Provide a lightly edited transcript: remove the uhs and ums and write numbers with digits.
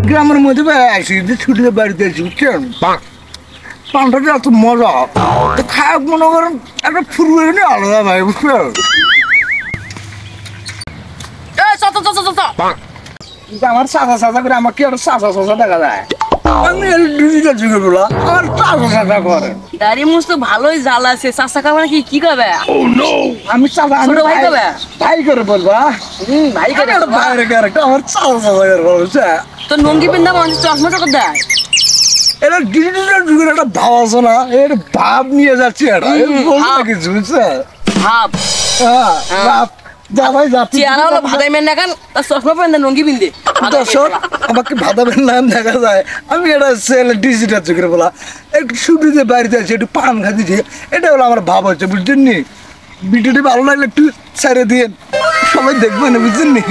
গ্রামের মধ্যে আসি ছুটিতে বাড়িতে আসি বুঝছেন পানটা এত মজা তো খায় মনে করেন একটা ফুরবে নিয়ে আলাদা ভাই বুঝছেন আমার চাচা চাচা করে আমাকে একটা চাচা চাচা দেখা যায় আমি ডিজিটাল যুগে বলা আমার চাচা চাচা করে দাড়ি মুছ তো ভালোই জাল আছে চাচা কাবা নাকি কি করবে আমি চাচা ছোট ভাই কবে? ভাই করে বলবা ভাই করে একটা বাইরে ক্যারেক্টার আমার চাচা চাচা করে বলছে তো নঙ্গি পিন্দা মানুষ চশমা চকর দেয় এটা ডিজিটাল যুগের একটা ভাব আছে না এর ভাব নিয়ে যাচ্ছে এটা কিছু বুঝছে ভাব হ্যাঁ ভাব যা ভাই যাচ্ছি চেহারা হলো ভাদাই মেন দেখান তার চশমা পেন নঙ্গি পিন্দে দর্শক আমাকে ভাদাবেন নাম দেখা যায় আমি এটা সেল ডিজিটাল যুগের বলা একটু ছুটিতে বাড়িতে আছে একটু পান খাচ্ছি এটা হলো আমার ভাব হচ্ছে বুঝছেন নি ভিডিওটি ভালো লাগলে একটু ছেড়ে দিয়ে সবাই দেখবেন বুঝছেন নি।